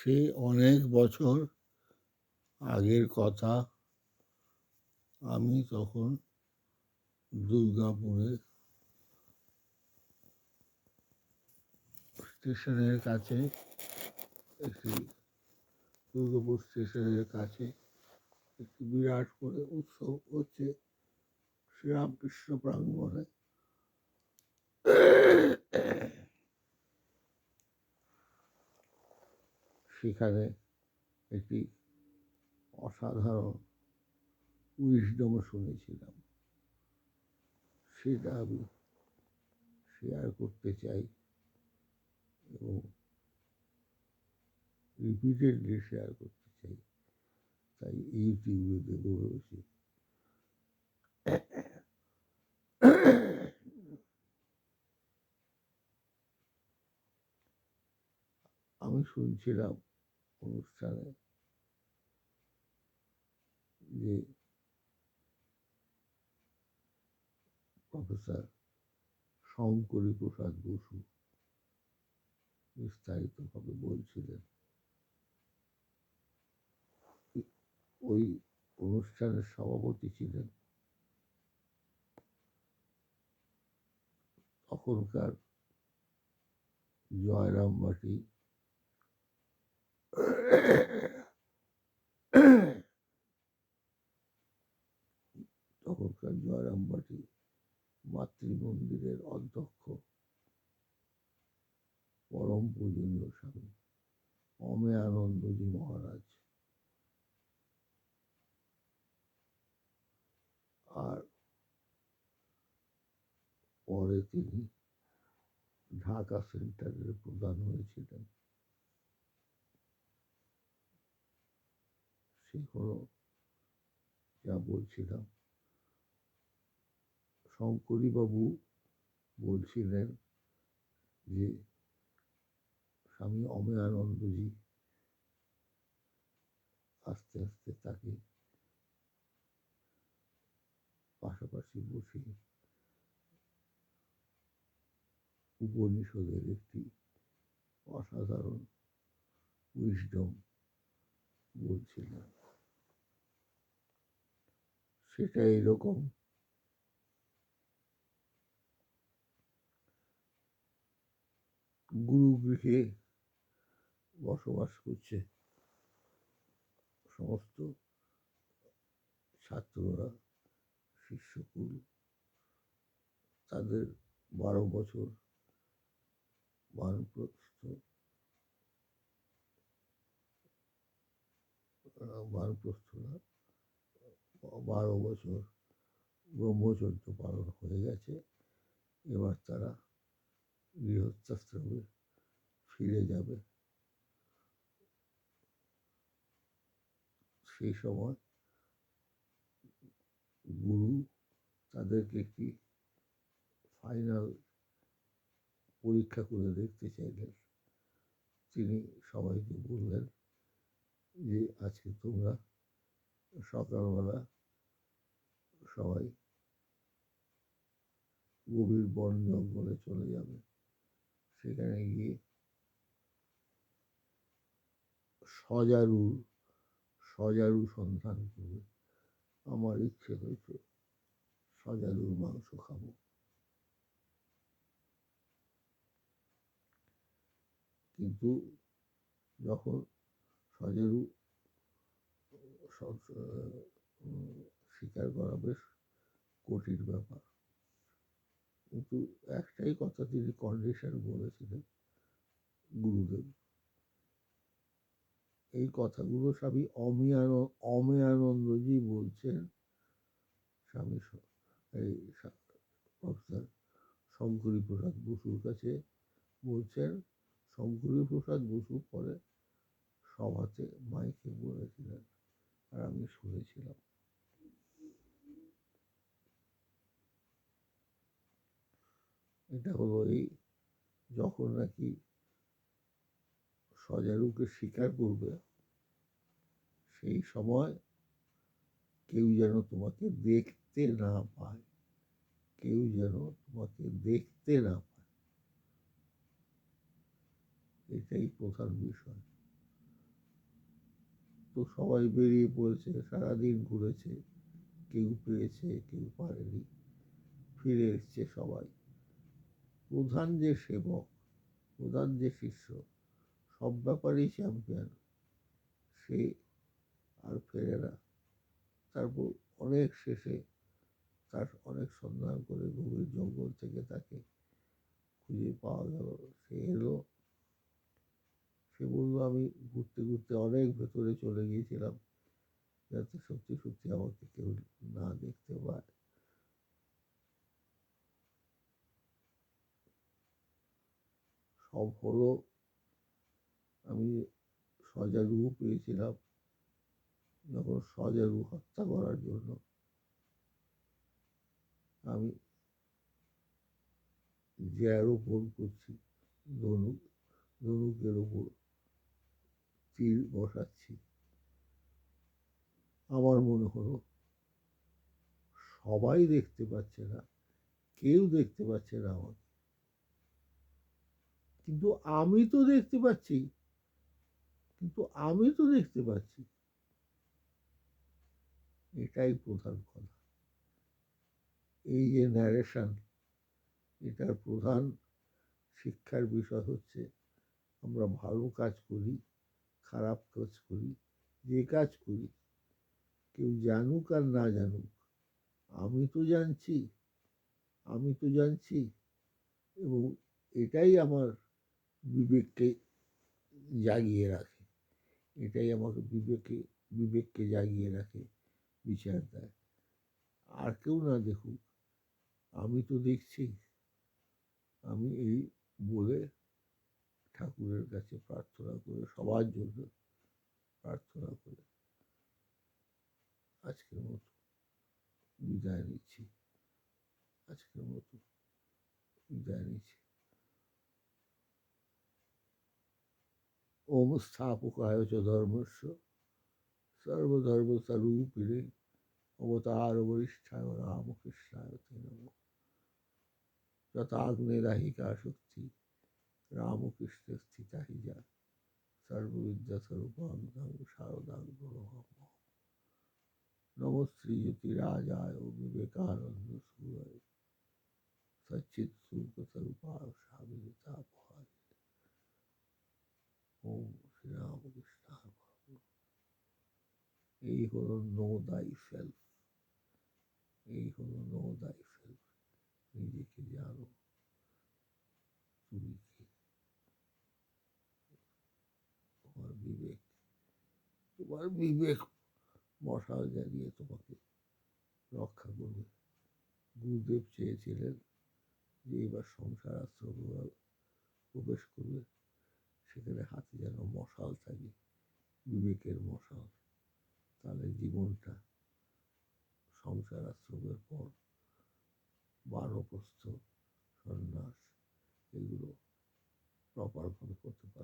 সে অনেক বছর আগের কথা। আমি তখন দুর্গাপুরে স্টেশনের কাছে একটি দুর্গাপুর স্টেশনের কাছে একটি বিরাট করে উৎসব হচ্ছে শ্রীরামকৃষ্ণ প্রাঙ্গণে। সেখানে একটি অসাধারণ উইজডম শুনেছিলাম, সেটা আমি শেয়ার করতে চাই এবং রিপিটেডলি শেয়ার করতে চাই, তাই ইউটিউবে দেবো ভেবেছি। আমি শুনছিলাম অনুষ্ঠানে যে প্রফেসর শঙ্করী প্রসাদ বসু বিস্তারিতভাবে বলছিলেন। ওই অনুষ্ঠানের সভাপতি ছিলেন তখনকার জয়রামবাটি মাতৃমন্দিরের অধ্যক্ষ পরম পূজনীয় স্বামী অমেয়ানন্দজি মহারাজ। আর পরে তিনি ঢাকা সেন্টারের প্রধান হয়েছিলেন। সে হলো যা বলছিলাম, শঙ্করীবাবু বলছিলেন যে স্বামী অমেয়ানন্দজি আস্তে আস্তে তাকে পাশাপাশি বসিয়ে উপনিষদের একটি অসাধারণ উইজডম বলছিলেন। সেটা এরকম, গুরুগৃহে বসবাস করছে সমস্ত ছাত্ররা, শিষ্যকুল, তাদের 12 বছর বানপ্রস্থ 12 বছর ব্রহ্মচর্য পালন হয়ে গেছে। এবার তারা গৃহস্থাশ্রমে ফিরে যাবে। সেই সময় গুরু তাদেরকে একটি ফাইনাল পরীক্ষা করে দেখতে চাইলেন। তিনি সবাইকে বললেন যে আজকে তোমরা সকালবেলা সবাই গভীর বন জঙ্গলে চলে যাবে। সেখানে গিয়ে সজারু সন্ধান করবে। আমার ইচ্ছে হয়েছে সজারুর মাংস খাবো। কিন্তু যখন সজারু শিকার করা বেশ কঠিন ব্যাপার, কিন্তু একটাই কথা তিনি কন্ডিশন বলেছিলেন গুরুদেব। এই কথাগুলো স্বামী অমেয়ানন্দজি বলছেন স্বামী এই প্রফেসর শঙ্করী প্রসাদ বসুর কাছে বলছেন। শঙ্করী প্রসাদ বসু পরে সভাতে মাইকে বলেছিলেন, আর আমি শুনেছিলাম। এটা হলো এই, যখন নাকি সজারুকে শিকার করবে, সেই সময় কেউ যেন তোমাকে দেখতে না পায়, কেউ যেন তোমাকে দেখতে না পায়, এটাই প্রধান বিষয়। তো সবাই বেরিয়ে পড়েছে, সারাদিন ঘুরেছে, কেউ পেয়েছে কেউ পারেনি, ফিরে এসছে সবাই। প্রধান যে সেবক, প্রধান যে শিষ্য, সব ব্যাপারেই চ্যাম্পিয়ন, সে আর ফেরে না। তারপর অনেক শেষে তার অনেক সন্ধান করে গভীর জঙ্গল থেকে তাকে খুঁজে পাওয়া গেল। সে এলো, সে বললো আমি ঘুরতে ঘুরতে অনেক ভেতরে চলে গিয়েছিলাম, যাতে সত্যি সত্যি আমাকে কেউ না দেখতে পায়। সব হলো, আমি সজারু পেয়েছিলাম, যখন সজারু হত্যা করার জন্য আমি যে আরোপণ করছি, ধনুক, ধনুকের ওপর তীর বসাচ্ছি, আমার মনে হলো সবাই দেখতে পাচ্ছে না, কেউ দেখতে পাচ্ছে না আমাকে, কিন্তু আমি তো দেখতে পাচ্ছি, কিন্তু আমি তো দেখতে পাচ্ছি। এটাই প্রধান কথা। এই যে ন্যারেশন, এটার প্রধান শিক্ষার বিষয় হচ্ছে আমরা ভালো কাজ করি, খারাপ কাজ করি, যে কাজ করি, কেউ জানুক আর না জানুক, আমি তো জানছি, আমি তো জানছি, এবং এটাই আমার বিবেককে জাগিয়ে রাখে, এটাই আমাকে বিবেককে জাগিয়ে রাখে, বিচার দেয়। আর কেউ না দেখুক, আমি তো দেখছি। আমি এই বলে ঠাকুরের কাছে প্রার্থনা করে, সবার জন্য প্রার্থনা করে আজকের মতো বিদায় নিচ্ছি, আজকের মতো বিদায় নিচ্ছি। ওম স্থাপকায় চ ধর্মস্য সর্বধর্ম স্বরূপিণে অবতার বরিষ্ঠায় রামকৃষ্ণায় তে নমঃ। যথাগ্নেদাহিকা শক্তি রামকৃষ্ণ স্থিতা হি যা সর্ববিদ্যা স্বরূপাং শারদাং গুরুহম। নম শ্রী জ্যোতিরাজায় বিবেকানন্দ সুরায় সচ্চিৎ সুখ স্বরূপায় স্বামীতাপহায়। ওম শ্রী রামকৃষ্ণ। এই হলো নো দাই সেলফ, এই হলো নো দাই সেলফ। নিজেকে জানো তুমি কি। তোমার বিবেক, তোমার বিবেক মশাল জ্বালিয়ে তোমাকে রক্ষা করবে। গুরুদেব চেয়েছিলেন যে এবার সংসার আশ্রম প্রবেশ করবে, সেখানে হাতে যেন মশাল থাকে, বিবেকের মশাল। তাহলে জীবনটা সংসার আশ্রমের পর বানপ্রস্থ, সন্ন্যাস, এগুলো প্রপারভাবে করতে পারবে।